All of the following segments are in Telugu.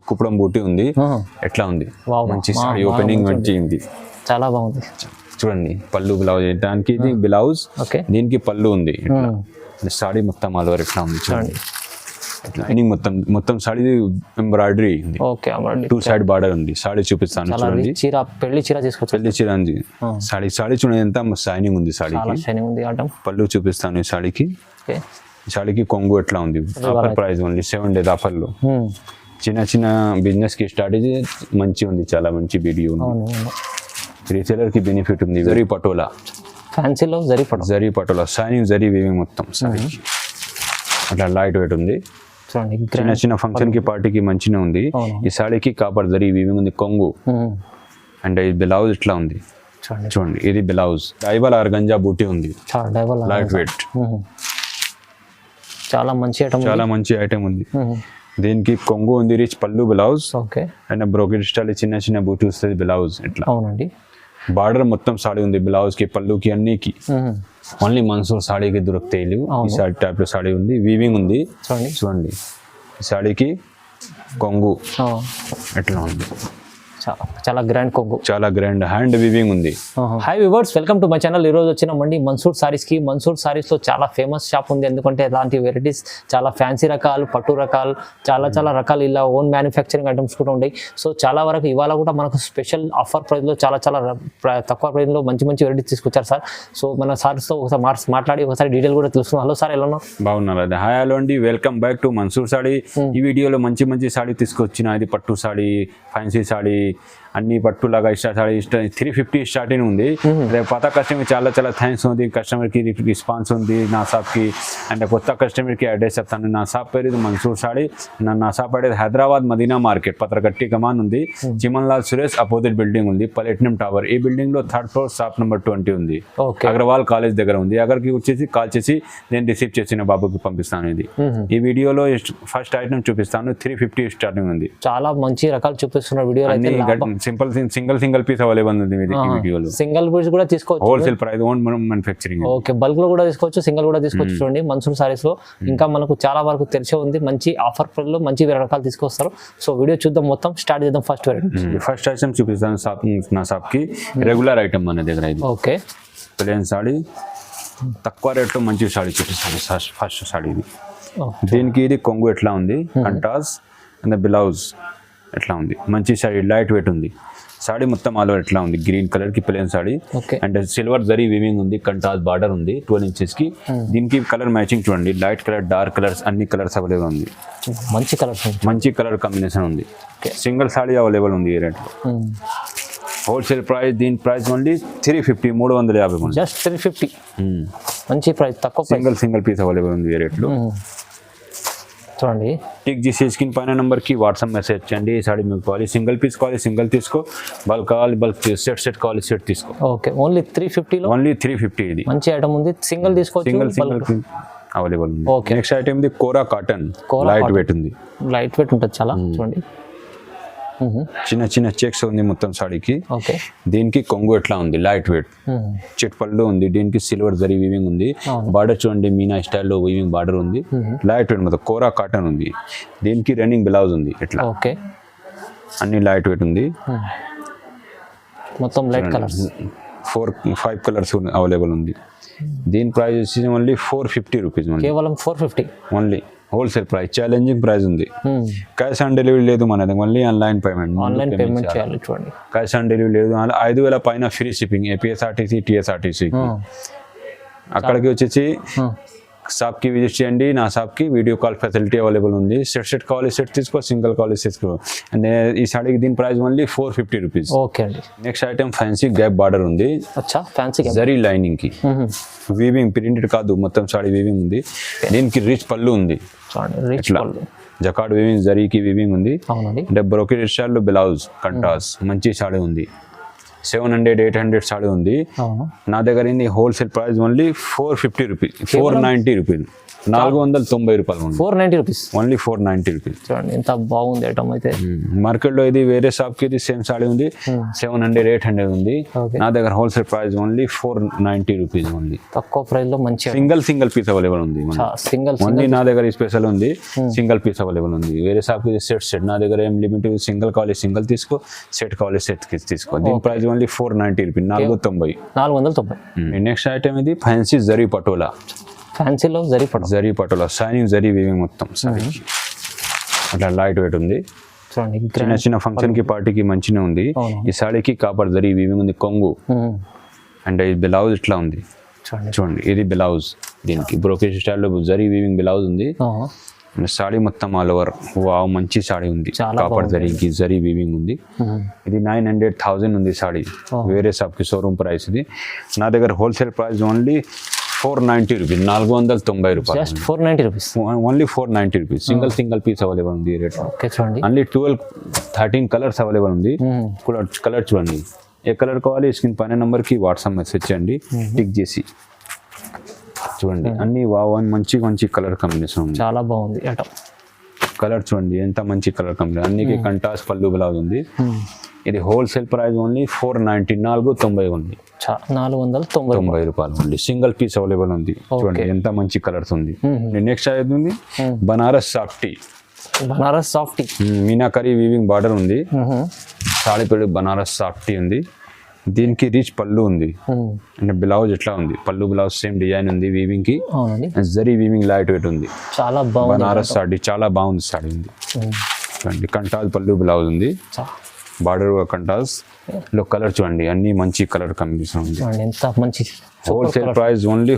కుప్పడం బూటీ ఉంది. ఎట్లా ఉంది, మంచి సారీ ఓపెనింగ్ మంచి ఉంది, చాలా బాగుంది. చూడండి పళ్ళు బ్లౌజ్ దానికి ఇది బ్లౌజ్, దీనికి పళ్ళు ఉంది. సారీ మొత్తం ఆల్ ఓవర్ ఎట్లా ఉంది చూడండి. మొత్తం సారీ ఎంబ్రాయిడరీ ఉంది. టూ సైడ్ బార్డర్ ఉంది. సారీ చూపిస్తాను చూడండి. పెళ్లి చీర తీసుకోవచ్చు. పెళ్లి చీర ఉంది. సారీ చూడండి ఎంత షైనింగ్ ఉంది. సారీకి పళ్ళు చూపిస్తాను. ఈ సారీకి కొంగు ఎట్లా ఉంది. ఆఫర్ ప్రైస్ ఓన్లీ 7 days ఆఫర్లో. చిన్న బిజినెస్ కి స్టార్ట్ అయితే మంచి ఉంది, చాలా మంచి వీడియో ఉంది. రీసేలర్ కి బెనిఫిట్ ఉంది. జరీ పటోలా, ఫ్యాన్సీలో జరీ పటోలా షైనింగ్ జరీ వీవింగ్ మొత్తం సారీకి అట్లా లైట్ వెయిట్ ఉంది. చిన్న ఫంక్షన్ కి పార్టీకి మంచిగా ఉంది. ఈ సారీకి కాపర్ జరీ వీవింగ్ ఉంది, కొంగు. అండ్ ఈ బ్లౌజ్ ఇట్లా ఉంది చూడండి. ఇది బ్లౌజ్ డైబల్ ఆర్గంజా బూటీ ఉంది, లైట్ వెయిట్. చాలా మంచి ఐటమ్ ఉంది. దీనికి కొంగు ఉంది, రిచ్ పళ్ళు బ్లౌజ్. అండ్ బ్రోకెట్ స్టైల్ చిన్న బూటీ వస్తుంది బ్లౌజ్ ఇట్లా. బార్డర్ మొత్తం సాడీ ఉంది, బ్లౌజ్ కి పళ్ళుకి అన్నికి. ఓన్లీ మన్సూర్ సాడీకి దొరుకుతాయి. ఈ సాడీ టైప్ లో సాడీ ఉంది, వీవింగ్ ఉంది చూడండి. ఈ సాడీకి కొంగు ఎట్లా ఉంది, చాలా గ్రాండ్ కొంగు, చాలా గ్రాండ్ హ్యాండ్ వీవింగ్ ఉంది. Hi viewers, welcome to my channel. ఈరోజు వచ్చినామండి మన్సూర్ సారీస్ కి. మన్సూర్ సారీస్ లో చాలా ఫేమస్ షాప్ ఉంది. ఎందుకంటే ఇలాంటి వెరైటీస్ చాలా ఫ్యాన్సీ రకాలు, పట్టు రకాలు, చాలా రకాలు ఇలా ఓన్ మ్యానుఫ్యాక్చరింగ్ ఐటమ్స్ కూడా ఉన్నాయి. సో చాలా వరకు ఇవాళ కూడా మనకు స్పెషల్ ఆఫర్ ప్రైస్ లో చాలా తక్కువ ప్రైస్ లో మంచి వెరైటీస్ తీసుకొచ్చారు సార్. సో మన సార్స్ తో ఒకసారి మాట్లాడి ఒకసారి డీటెయిల్ కూడా తెలుసుకున్నాం. హలో సార్, ఎలా ఉన్నారు? బాగున్నారు. హాయ్ హలో అండి, welcome back to Mansoor saree. ఈ వీడియోలో మంచి సాడీ తీసుకొచ్చిన. ఇది పట్టు సాడీ, ఫ్యాన్సీ సాడీ, అన్ని పట్టులాగా సాడీ 350 స్టార్టింగ్ ఉంది. పాత కస్టమర్ చాలా థ్యాంక్స్ ఉంది. కస్టమర్ కి రెస్పాన్స్ ఉంది నా షాప్ కి. అండ్ కొత్త కస్టమర్ కి అడ్రస్ చెప్తాను. నా షాప్ పేరు ఇది మన్సూర్ సాడీ. నా షాప్ అనేది హైదరాబాద్ మదీనా మార్కెట్, పత్రకట్టి కమాన్ ఉంది. చిమన్ లాల్ సురేష్ అపోజిట్ బిల్డింగ్ ఉంది, ప్లాటినం టవర్. ఈ బిల్డింగ్ లో 3rd floor షాప్ నెంబర్ 20 ఉంది. అగ్రవాల్ కాలేజ్ దగ్గర ఉంది. అక్కడికి వచ్చేసి కాల్ చేసి నేను రిసీవ్ చేసిన బాబుకి పంపిస్తాను. ఇది ఈ వీడియోలో ఫస్ట్ ఐటమ్ చూపిస్తాను. 350 స్టార్టింగ్ ఉంది. చాలా మంచి రకాలు చూపిస్తున్న వీడియో. సింగిల్ పీస్ అవైలబుల్ ఉంది ఈ వీడియోలో. సింగిల్ పీస్ కూడా తీసుకోవచ్చు, wholesale price, own manufacturing. Okay, bulk లో కూడా తీసుకోవచ్చు, సింగిల్ కూడా తీసుకోవచ్చు. చూడండి మన్సూర్ సారీస్ లో ఇంకా మనకు చాలా వరకు తెరిచే ఉంది. మంచి ఆఫర్ ప్రైస్ లో మంచి రకాలు తీసుకొస్తారు. సో వీడియో చూద్దాం, మొత్తం స్టార్ట్ చేద్దాం. ఫస్ట్ ఐటమ్ చూపిస్తాను. నా షాప్ కి రెగ్యులర్ ఐటమ్ మన దగ్గర. ఓకే, ప్లేన్ సాడీ, తక్కువ రేట్లో మంచి సాడీ చూపిస్తాను. ఫస్ట్ సాడీ ఇది. దీనికి ఇది కొంగు ఎట్లా ఉంది, కంటాస్ అండ్ బ్లౌజ్ ఎట్లా ఉంది, మంచి సాడీ, లైట్ వెయిట్ ఉంది. సాడీ మొత్తం ఆల్ ఓవర్ ఎట్లా ఉంది, గ్రీన్ కలర్ కి plain sari. And silver zari weaving ఉంది, కంటాస్ బార్డర్ ఉంది 12 inches కి. దీనికి కలర్ మ్యాచింగ్ చూడండి, లైట్ కలర్, డార్క్ కలర్స్, అన్ని కలర్స్ అవైలబుల్ ఉంది. మంచి కలర్ కాంబినేషన్ ఉంది. సింగిల్ సాడీ అవైలబుల్ ఉంది ఈ రేట్. హోల్సేల్ ప్రైస్, దీని ప్రైస్ ఓన్లీ 350, 350. జస్ట్ 350, మంచి ప్రైస్, తక్కువ. సింగిల్ పీస్ అవైలబుల్ ఉంది ఈ రేట్లో. చూడండి, టిక్ చేసి స్క్రీన్ పైన నెంబర్కి వాట్సాప్ మెసేజ్ చేయండి. ఈ సాడీ మీకు కావాలి, సింగిల్ పీస్ కావాలి సింగిల్ తీసుకో, బల్క్ కావాలి బల్క్, సెట్ కావాలి సెట్ తీసుకో. ఓకే, ఓన్లీ 350 లో. ఓన్లీ 350. ఇది మంచి ఐటమ్ ఉంది, సింగిల్ తీసుకోవచ్చు, సింగిల్ అవైలబుల్ ఉంది. ఓకే, నెక్స్ట్ ఐటమ్ ఇది కోరా కాటన్, లైట్ వెయిట్ ఉంది. లైట్ వెయిట్ ఉంటుంది చాలా. చూడండి, చిన్న చెక్స్ ఉంది మొత్తం సాడీకి. దీనికి కొంగు ఎట్లా ఉంది, లైట్ వెయిట్, చెట్ పళ్ళు ఉంది. దీనికి సిల్వర్ జరీ వీవింగ్ ఉంది. బార్డర్ చూడండి, మీనా స్టైల్లో వీవింగ్ బార్డర్ ఉంది. లైట్ వెయిట్ మొత్తం కోరా కాటన్ ఉంది. దీనికి రన్నింగ్ బ్లౌజ్ ఉంది ఇట్లా. అన్ని లైట్ వెయిట్ ఉంది. మొత్తం లైట్ కలర్స్, 4-5 కలర్స్ అవైలబుల్ ఉంది. దీని ప్రైస్ వచ్చి ఓన్లీ 450 రూపీస్. కేవలం 450 only. Wholesale price, challenging price ఉంది. క్యాష్ ఆన్ డెలివరీ లేదు మనది, ఓన్లీ ఆన్లైన్ పేమెంట్. చేయాలి చూడండి, క్యాష్ ఆన్ డెలివరీ లేదు. 5,000 పైన ఫ్రీ షిప్పింగ్, ఏపీఎస్ఆర్టీసీ, టీఎస్ఆర్టీసీ. అక్కడికి వచ్చేసి షాప్ కి విజిట్ చేయండి. నా షాప్ కి వీడియో కాల్ ఫెసిలిటీ అవైలబుల్ ఉంది. సెట్ కావాలి సెట్ తీసుకో, సింగిల్ కావాలి తీసుకో. అండ్ ఈ సాడీకి దీని ప్రైస్ ఓన్లీ 450 రూపీస్. ఓకే అండి. Next item fancy gap border ఉంది. జరీ లైనింగ్ కి వీవింగ్, ప్రింటెడ్ కాదు, మొత్తం సాడీ వీవింగ్ ఉంది. దీనికి రిచ్ పళ్ళు ఉంది, జకార్డ్ వీవింగ్, జరీకి వీవింగ్ ఉంది. అంటే బ్రోకెట్ స్టైల్ బ్లౌజ్, కంటాస్, మంచి సాడీ ఉంది. 700-800 సాడీ ఉంది. నా దగ్గర wholesale price only 450 rupees, 490 rupees. 490 రూపాయలు ఉంది. 490 రూపీస్. Only 490 rupees. చూడండి ఎంత బాగుంది ఐటమ్ అయితే. మార్కెట్ లో ఇది వేరే షాప్ కి ఇది సేమ్ సాడీ ఉంది 700 800 ఉంది. నా దగ్గర wholesale price only 490 rupees only. తక్కువ ప్రైస్ లో మంచి సింగిల్ పీస్ అవైలబుల్ ఉంది. సింగిల్ ఓన్లీ నా దగ్గర స్పెషల్ ఉంది, సింగిల్ పీస్ అవైలబుల్ ఉంది. వేరే షాప్ కి సెట్ నా దగ్గర ఏం లిమిట్, సింగిల్ కావాలి సింగిల్ తీసుకో, సెట్ కావాలి సెట్ తీసుకో. దీని price only 490 rupees, 490. Next item ఇది ఫ్యాన్సీ జరీ పటోలా. ఫ్యాన్సీలో జరీ పటోలా షైనింగ్ జరీ వీవింగ్ మొత్తం సారీకి అట్లా లైట్ వెయిట్ ఉంది. చూడండి చిన్న ఫంక్షన్ కి పార్టీకి మంచిగా ఉంది. ఈ సాడీకి కాపర్ జరీ వీవింగ్ ఉంది, కొంగు. అండ్ ఈ బ్లౌజ్ ఇట్లా ఉంది చూడండి, ఇది బ్లౌజ్. దీనికి బ్రోకేజ్ స్టైల్లో జరీ వీవింగ్ బ్లౌజ్ ఉంది. సాడీ మొత్తం ఆల్ ఓవర్ వావ్ మంచి సాడీ ఉంది. కాపర్ జరీకి జరీ వీవింగ్ ఉంది. ఇది 900,000 ఉంది సాడీ. వేరే షాప్ కి షోరూమ్ ప్రైస్ ఇది. నా దగ్గర హోల్సేల్ ప్రైస్ ఓన్లీ 490 రూపీస్, 490 రూపాయలు. Just 490 rupees, only 490 rupees. Single piece available ఉంది ఈ రేట్. చూడండి ఓన్లీ 12-13 కలర్స్ అవైలబుల్ ఉంది. కలర్ చూడండి, ఏ కలర్ కావాలి స్క్రీన్ పైన నెంబర్ కి వాట్సాప్ మెసేజ్ చేయండి, టిక్ చేసి చూడండి. అన్ని వావ్ మంచి కలర్ కాంబినేషన్ ఉంది. చాలా బాగుంది ఐటమ్. కలర్ చూడండి ఎంత మంచి కలర్ కాంబినేషన్. అన్నికి కంటాస్ పళ్ళు బ్లౌజ్ ఉంది. ఇది హోల్సేల్ ప్రైస్ ఓన్లీ 490, 490 ఉంది. 490 రూపాయలు ఉంది. సింగిల్ పీస్ అవైలబుల్ ఉంది. చూడండి ఎంత మంచి కలర్స్ ఉంది. నెక్స్ట్ ఉంది Banaras softy. Meenakari weaving border ఉంది. సాడీ పెళ్లి బనారస్ సాఫ్టీ ఉంది. దీనికి రిచ్ పళ్ళు ఉంది. అంటే బ్లౌజ్ ఎట్లా ఉంది, పళ్ళు బ్లౌజ్ సేమ్ డిజైన్ ఉంది వీవింగ్ కి. జరీ వీవింగ్ లైట్ వెయిట్ ఉంది. చాలా బాగుంది బనారస్ సాడీ, చాలా బాగుంది సాడీ ఉంది. చూడండి కంటాస్ పళ్ళు బ్లౌజ్ ఉంది, బార్డర్ కంటాస్ లో కలర్ చూడండి, అన్ని మంచి కలర్ కాంబినేషన్ ఉంది. ఎంత మంచి. Wholesale price only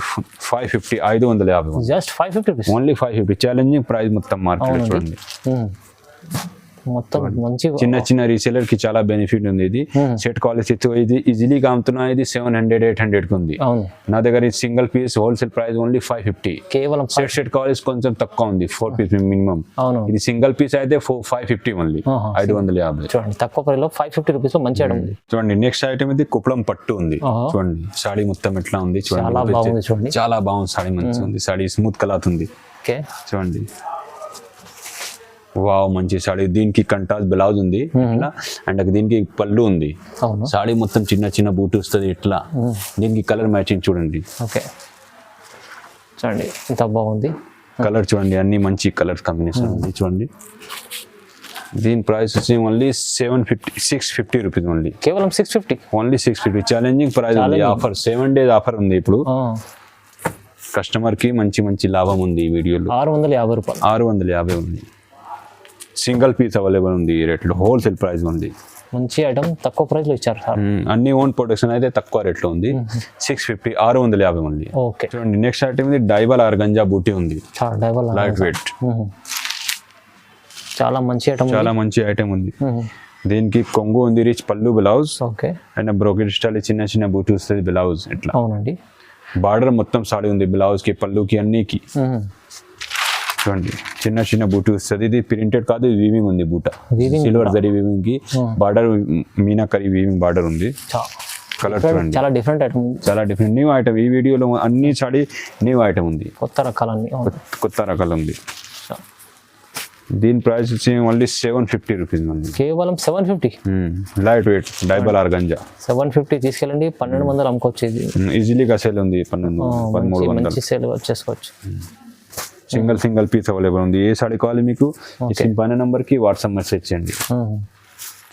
550, 550. Just 550 rupees, only 550. Challenging price మొత్తం మార్కెట్ చూడండి. మొత్తం మంచి చిన్న రీసేలర్ కి చాలా బెనిఫిట్ ఉంది. ఇది సెట్ క్వాలిటీ ఇది ఈజీలీగా అమ్ముతున్నా. ఇది 700, 800 కి ఉంది. నా దగ్గర ఇది single piece wholesale price only 550. కేవలం సెట్ క్వాలిటీ కొంచెం తక్కువ ఉంది, 4 పీస్ మినిమం. ఇది సింగిల్ పీస్ అయితే 550 ఓన్లీ, 550. చూడండి తక్కువ ప్రైస్ లో 550 రూపీస్ లో మంచి ఐటమ్ ఉంది. చూడండి నెక్స్ట్ ఐటమ్ ఇది కుప్పలం పట్టు ఉంది. చూడండి సాడీ మొత్తం ఎట్లా ఉంది చూడండి, చాలా బాగుంది సాడీ, మంచిగా ఉంది సాడీ, స్మూత్ కలర్ ఉంది. చూడండి వావ్ మంచి సాడీ. దీనికి కంటాస్ బ్లౌజ్ ఉంది ఇట్లా, అండ్ దీనికి పళ్ళు ఉంది. సాడీ మొత్తం చిన్న బూట్ వస్తుంది ఇట్లా. దీనికి కలర్ మ్యాచింగ్ చూడండి. చూడండి ఎంత బాగుంది కలర్ చూడండి, అన్ని మంచి కలర్ కాంబినేషన్ ఉంది చూడండి. దీని ప్రైస్ వచ్చి ఓన్లీ 650 రూపీస్ ఓన్లీ, కేవలం 650, ఓన్లీ 650. ఛాలెంజింగ్ ప్రైస్ ఉంది. ఆఫర్ 7 days ఆఫర్ ఉంది ఇప్పుడు. కస్టమర్ కి మంచి లాభం ఉంది. ఈ వీడియోలో 650 రూపాయలు, 650 ఉంది. సింగిల్ పీస్ అవైలబుల్ ఉంది ఈ రేట్లో. హోల్సేల్ ప్రైస్ ఉంది. మంచి ఐటమ్ తక్కువ ప్రైస్ లో ఇచ్చారు సార్. అన్ని ఓన్ ప్రొడక్షన్ అయితే తక్కువ రేట్లో ఉంది. 650, 650 ఉంది. చూడండి నెక్స్ట్ ఐటమ్ ఇది డైబల్ ఆర్గంజా బూటీ ఉంది, లైట్ వెయిట్. చాలా మంచి ఐటమ్ ఉంది. దీనికి కొంగు ఉంది, రిచ్ పళ్ళు బ్లౌజ్, అండ్ బ్రోకెట్ స్టైల్ చిన్న బూటీ వస్తుంది బ్లౌజ్ ఇట్లా. అవునండి. బార్డర్ మొత్తం సాడీ ఉంది, బ్లౌజ్ కి పళ్ళుకి అన్నికి. చూడండి చిన్న బూటీ వస్తుంది. ఇది ప్రింటెడ్ కాదు, ఇది వీవింగ్ ఉంది. బూట సిల్వర్ జరీ వీవింగ్ కి బార్డర్, మీనాకరీ వీవింగ్ బార్డర్ ఉంది. కలర్ చూడండి చాలా డిఫరెంట్ ఐటమ్, చాలా డిఫరెంట్ న్యూ ఐటమ్. ఈ వీడియోలో అన్ని సాడీ న్యూ ఐటమ్ ఉంది, కొత్త రకాలు ఉంది. దీని ప్రైస్ వచ్చి ఓన్లీ 750 రూపీస్ ఉంది, కేవలం 750. లైట్ వెయిట్ డైబల్ ఆర్గంజా 750 తీసుకెళ్ళండి. 1200 అమ్ముకోవచ్చు. ఇది ఈజీలీగా సేల్ ఉంది. 1300 సేల్ వచ్చేసుకోవచ్చు. సింగిల్ పీస్ అవైలబుల్ ఉంది. ఏ సాడీ కావాలి మీకు పైన నంబర్ కి వాట్సాప్ మెసేజ్ చేయండి.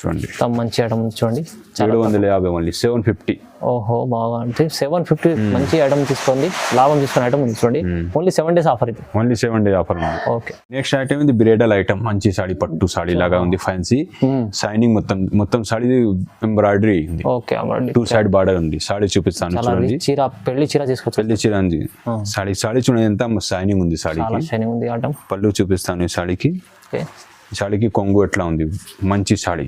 చూడండి మంచి ఐటమ్ చూడండి, 750 ఓన్లీ 750. ఓహో బాగా, అంటే 750 మంచి ఐటమ్ తీసుకోండి, లాభం తీసుకునే ఐటమ్ ఉంది చూడండి. ఓన్లీ 7 days ఆఫర్ ఇది, ఓన్లీ 7 days ఆఫర్ ఉంది. ఓకే. నెక్స్ట్ ఐటమ్ ఇది బ్రైడల్ ఐటమ్, మంచి సాడీ, పట్టు సాడీ లాగా ఉంది, ఫ్యాన్సీ షైనింగ్ మొత్తం సాడీ ఎంబ్రాయిడరీ ఉంది. ఓకే, 2 side బార్డర్ ఉంది. సాడీ చూపిస్తాను చూడండి. పెళ్లి చీర తీసుకోవచ్చు. పెళ్లి చీర ఉంది. సాడీ చూడండి ఎంత షైనింగ్ ఉంది. షైనింగ్ ఉంది ఐటమ్. పళ్ళు చూపిస్తాను. ఈ సాడీకి సాడీకి కొంగు ఎట్లా ఉంది, మంచి సాడీ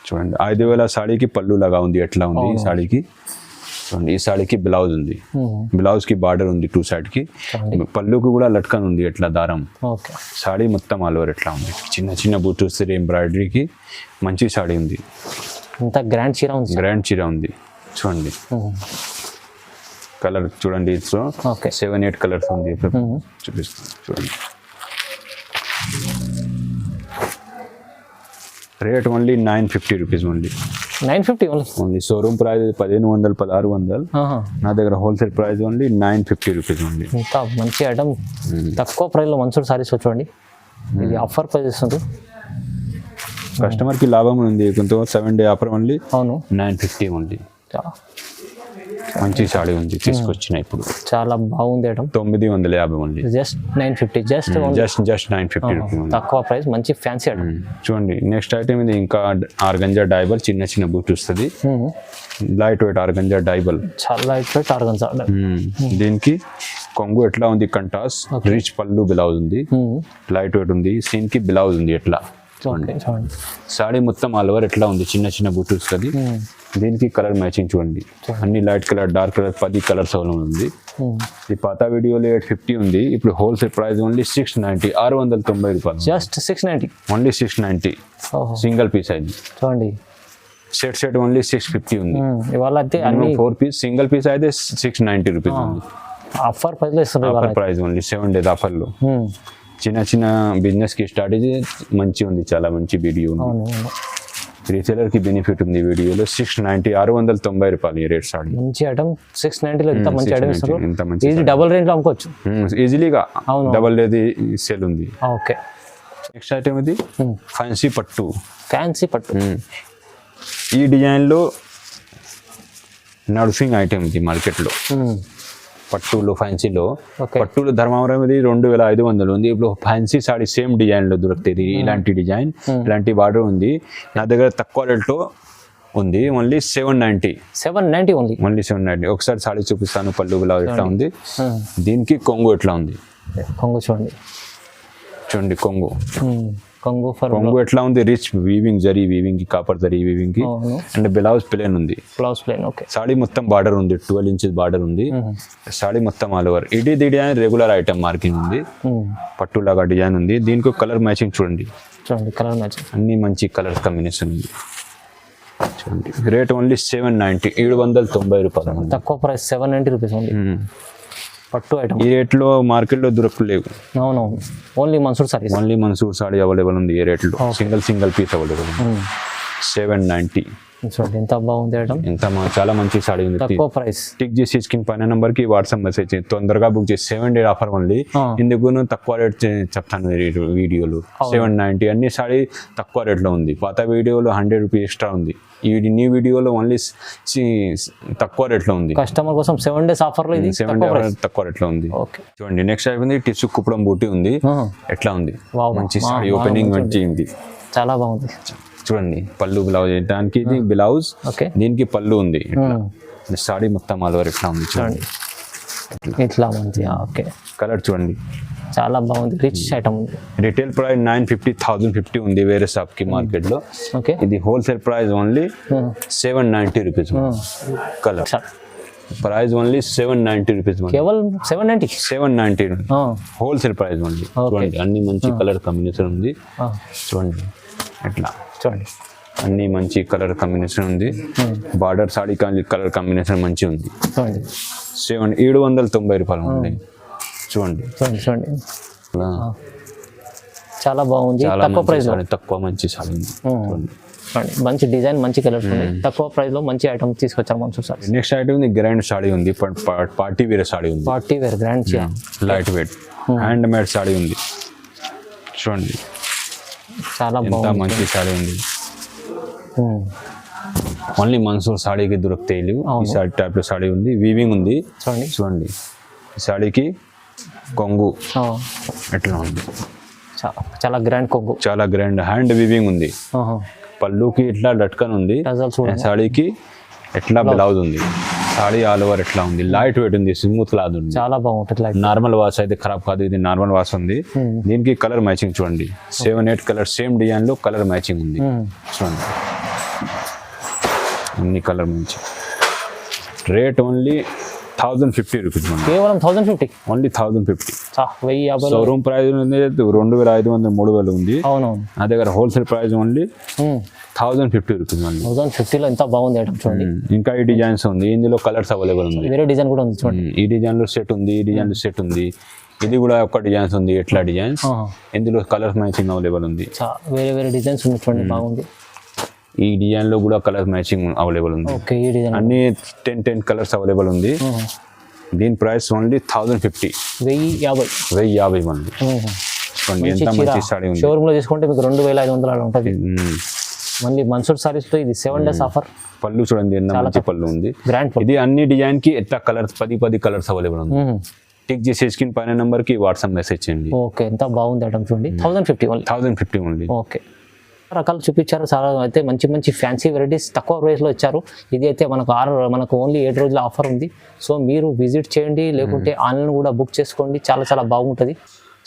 చూడండి. 5000 సాడీకి పళ్ళు లాగా ఉంది, ఎట్లా ఉంది ఈ సాడీకి చూడండి. ఈ సాడీకి బ్లౌజ్ ఉంది, బ్లౌజ్ కి బార్డర్ ఉంది 2 side కి. పళ్ళుకి కూడా లట్కన్ ఉంది ఎట్లా దారం. సాడీ మొత్తం ఆల్ ఓవర్ ఎట్లా ఉంది, చిన్న బూట్ వస్తుంది ఎంబ్రాయిడరీకి. మంచి సాడీ ఉంది, గ్రాండ్ చీర ఉంది చూడండి. కలర్ చూడండి ఇట్స్ ఓకే 7-8 కలర్స్ ఉంది చూపిస్తాను చూడండి rate only 950 rupees only 950 only only showroom price 1500 1600 నా దగ్గర wholesale price only 950 rupees only ఇంకా మంచి ఐటమ్ తక్కువ ప్రైస్లో మన్సూర్ సారీస్ చూడండి ఇది ఆఫర్ ప్రైస్ ఇస్తుంది కస్టమర్కి లాభం ఉంది కొంత 7 డే ఆఫర్ ఓన్లీ అవును 950 ఓన్లీ మంచి సాడీ ఉంది తీసుకొచ్చిన ఇప్పుడు చాలా బాగుంది item 950 only just 950 just 950 rupees తక్కువ ప్రైస్ మంచి ఫ్యాన్సీ ఐటమ్ చూడండి నెక్స్ట్ ఐటమ్ ఇది ఇంకా ఆర్గంజా డైబల్ చిన్న బూట్ వస్తుంది లైట్ వెయిట్ ఆర్గంజా డైబల్ చాలా లైట్ వెయిట్ ఆర్గంజా దీనికి కొంగు ఎట్లా ఉంది కంటాస్ రిచ్ పళ్ళు బ్లౌజ్ ఉంది లైట్ వెయిట్ ఉంది సీన్ కి బ్లౌజ్ ఉంది ఎట్లా చూడండి సాడీ మొత్తం ఆల్ ఓవర్ ఎట్లా ఉంది చిన్న బూట్ వస్తుంది దీనికి కలర్ మ్యాచింగ్ చూడండి అన్ని light colour dark colour 10 colours ఉంది ఈ పాత వీడియోలో 850 ఉంది ఇప్పుడు హోల్సేల్ ప్రైస్ ఓన్లీ 690 690 రూపాయలు జస్ట్ 690 ఓన్లీ 690 సింగిల్ పీస్ అయింది చూడండి సెట్ ఓన్లీ 650 ఉంది ఇవాళ అయితే అన్ని 4 పీస్ సింగిల్ పీస్ అయితే 690 రూపీస్ ఉంది ఆఫర్ ప్రైస్లో ఇస్తున్నారు ఆఫర్ ప్రైస్ ఓన్లీ 7 డేస్ ఆఫర్లో చిన్న బిజినెస్ కి స్ట్రాటజీ మంచి ఉంది చాలా మంచి వీడియో ఉంది రీసేలర్ కి బెనిఫిట్ ఉంది వీడియోలో 690 690 రూపాయలు ఈ రేట్ సాడీ మంచి ఐటమ్ 690 లో ఎంత మంచి ఐటమ్ ఇస్తారు ఇంత మంచి ఇది డబుల్ రేంజ్ లో అమ్ముకోవచ్చు ఈజీలీగా డబుల్ ఏది సేల్ ఉంది ఓకే నెక్స్ట్ ఐటమ్ ఇది ఫ్యాన్సీ పట్టు ఈ డిజైన్ లో నర్సింగ్ ఐటమ్ ఇది మార్కెట్ లో పట్టులో ఫ్యాన్సీలో పట్టులో ధర్మవరం ఇది 2500 ఉంది ఇప్పుడు ఫ్యాన్సీ సాడీ సేమ్ డిజైన్ లో దొరుకుతుంది ఇలాంటి డిజైన్ ఇలాంటి బార్డర్ ఉంది నా దగ్గర తక్కువ రేట్లో ఉంది ఓన్లీ 790 ఓన్లీ 790 ఒకసారి సాడీ చూపిస్తాను పళ్ళు బ్లౌజ్ ఎట్లా ఉంది దీనికి కొంగు ఎట్లా ఉంది కొంగు చూడండి కొంగు ఎట్లా ఉంది రిచ్ వీవింగ్ జరీ వీవింగ్ కి కాపర్ జరీ వీవింగ్ కి అండ్ బ్లౌజ్ ప్లేన్ ఉంది ఓకే సాడీ మొత్తం బార్డర్ ఉంది 12 ఇంచెస్ బార్డర్ ఉంది సాడీ మొత్తం ఆల్ ఓవర్ ఇది డిజైన్ రెగ్యులర్ ఐటమ్ మార్కింగ్ ఉంది పట్టు లాగా డిజైన్ ఉంది దీనికి కలర్ మ్యాచింగ్ చూడండి కలర్ మ్యాచింగ్ అన్ని మంచి కలర్ కాంబినేషన్ ఉంది చూడండి రేట్ ఓన్లీ 790 రూపాయలు తక్కువ ప్రైస్ 790 రూపీస్ ఉంది పట్టు ఐటమ్ ఈ రేట్ లో మార్కెట్ లో దొరకలేవు అవునవును ఓన్లీ మన్సూర్ సారీ అవైలబుల్ ఉంది ఈ రేట్ లో సింగిల్ పీస్ అవైలబుల్ 790 చూడండి ఎంత బాగుంది ఐటమ్ చాలా మంచి సాడీ ఉంది తక్కువ ప్రైస్ టిక్ చేసి స్క్రీన్ పైన నంబర్ కి వాట్సాప్ మెసేజ్ తొందరగా బుక్ చేసి 7 డే ఆఫర్ ఓన్లీ ఇందుకు తక్కువ రేట్ చెప్తాను వీడియోలో 790 అన్ని సాడీ తక్కువ రేట్ లో ఉంది పాత వీడియోలో 100 రూపీస్ ఎక్స్ట్రా ఉంది ఈ న్యూ వీడియోలో ఓన్లీ తక్కువ రేట్ లో ఉంది కస్టమర్ కోసం 7 డేస్ ఆఫర్ లో ఇది 7 డే తక్కువ రేట్ లో ఉంది చూడండి నెక్స్ట్ అయిపోయింది టిష్యూ కుప్పడం బూటీ ఉంది ఎట్లా ఉంది మంచి సాడీ ఓపెనింగ్ మంచి ఉంది చాలా బాగుంది చూడండి పళ్ళు బ్లౌజ్ దానికి ఇది బ్లౌజ్ దీనికి పళ్ళు ఉంది సాడీ మొత్తం ఆల్ ఓవర్ ఎట్లా ఉంది చూడండి ఇట్లా ఉంది ఓకే కలర్ చూడండి చాలా బాగుంది రిచ్ ఐటమ్ ఉంది రిటైల్ ప్రైస్ 950 ఉంది వేరే షాప్ కి మార్కెట్ లో ఇది wholesale price only 790 rupees colour price only 790 rupees కేవలం 790 హోల్సేల్ ప్రైస్ ఓన్లీ చూడండి అన్ని మంచి కలర్ కాంబినేషన్ ఉంది చూడండి ఎట్లా చూడండి అన్ని మంచి కలర్ కాంబినేషన్ ఉంది బార్డర్ సాడీ కలర్ కాంబినేషన్ మంచి ఉంది 790 రూపాయలు ఉంది చూడండి చాలా బాగుంది తక్కువ ప్రైస్ తక్కువ మంచి సాడీ మంచి డిజైన్ మంచి కలర్స్ ఉన్నాయి తక్కువ ప్రైస్ లో మంచి ఐటమ్ తీసుకొచ్చారు మన్సూర్ సారీ నెక్స్ట్ ఐటమ్ ఉంది గ్రాండ్ సాడీ ఉంది పార్టీ వేర్ సాడీ ఉంది party wear grand light weight hand made sari ఉంది చూడండి చాలా ఎంత మంచి సాడీ ఉంది ఓన్లీ మన్సూర్ సాడీకి దొరుకుతాయి ఈ సాడీ టైప్ లో సాడీ ఉంది వీవింగ్ ఉంది చూడండి ఈ సాడీకి కొంగు ఎట్లా ఉంది చాలా గ్రాండ్ కొంగు చాలా గ్రాండ్ హ్యాండ్ వీవింగ్ ఉంది పళ్ళుకి ఇట్లా లట్కన్ ఉంది సాడీకి ఎట్లా బ్లౌజ్ ఉంది సాడీ ఆల్ ఓవర్ ఎట్లా ఉంది లైట్ వెయిట్ ఉంది స్మూత్ లాగా ఉంది చాలా బాగుంటుంది నార్మల్ వాష్ అయితే ఖరాబ్ కాదు ఇది నార్మల్ వాష్ ఉంది దీనికి కలర్ మ్యాచింగ్ చూడండి 7-8 కలర్ సేమ్ డిజైన్ లో కలర్ మ్యాచింగ్ ఉంది చూడండి అన్ని colour matching rate only 1050 rupees కేవలం 1050 ఓన్లీ 1050 1050 షోరూమ్ ప్రైస్ ఉంది 2500 3000 ఉంది. అవునవును. నా దగ్గర wholesale price only 1050 rupees only. 1050లో ఎంత బాగుంది ఐటమ్ చూడండి. ఇంకా ఈ డిజైన్స్ ఉంది, ఇందులో కలర్స్ అవైలబుల్ ఉంది. వేరే డిజైన్ కూడా ఉంది చూడండి. ఈ డిజైన్ లో సెట్ ఉంది, ఈ డిజైన్ లో సెట్ ఉంది. ఇది కూడా ఒక డిజైన్స్ ఉంది, ఎట్లా డిజైన్స్. ఇందులో కలర్స్ మ్యాచింగ్ అవైలబుల్ ఉంది. వేరే వేరే డిజైన్స్ ఉంది చూడండి, బాగుంది. ఈ డిజైన్ లో కూడా కలర్ మ్యాచింగ్ అవైలబుల్ ఉంది. ఓకే, ఈ డిజైన్ అన్ని 10 కలర్స్ అవైలబుల్ ఉంది. దీని ప్రైస్ ఓన్లీ 1050. 1050 ఓన్లీ. చూడండి ఎంత మంచి సారీ ఉంది. షోరూమ్ లో తీసుకుంటే మీకు 2500 అలా ఉంటుంది. మళ్ళీ మన్సూర్ సారీస్ లో ఇది 7 days ఆఫర్. పళ్ళు చూడండి ఎంత మంచి పళ్ళు ఉంది, గ్రాండ్. ఇది అన్ని డిజైన్ కి ఎట్లా కలర్స్ 10 కలర్స్ అవైలబుల్ ఉంది. టిక్ చేసి స్క్రీన్ పైన నెంబర్ కి వాట్సాప్ మెసేజ్ చేయండి. ఓకే, ఎంత బాగుంది ఐటమ్ చూడండి. 1050 ఓన్లీ. 1050 ఓన్లీ. ఓకే, రకాలు చూపించారు చాలా. అయితే మంచి మంచి ఫ్యాన్సీ వెరైటీస్ తక్కువ ప్రైస్లో ఇచ్చారు. ఇది అయితే మనకు ఓన్లీ 7 రోజుల ఆఫర్ ఉంది. సో మీరు విజిట్ చేయండి, లేకుంటే ఆన్లైన్ కూడా బుక్ చేసుకోండి, చాలా చాలా బాగుంటుంది.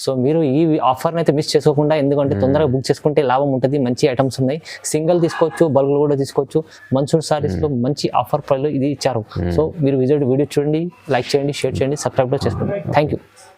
సో మీరు ఈ ఆఫర్ని అయితే మిస్ చేసుకోకుండా, ఎందుకంటే తొందరగా బుక్ చేసుకుంటే లాభం ఉంటుంది. మంచి ఐటమ్స్ ఉన్నాయి, సింగిల్ తీసుకోవచ్చు, బల్క్లు కూడా తీసుకోవచ్చు. మన్సూర్ సారీస్లో మంచి ఆఫర్ ప్రైస్లో ఇది ఇచ్చారు. సో మీరు వీడియో చూడండి, లైక్ చేయండి, షేర్ చేయండి, సబ్స్క్రైబ్ చేసుకోండి. Thank you.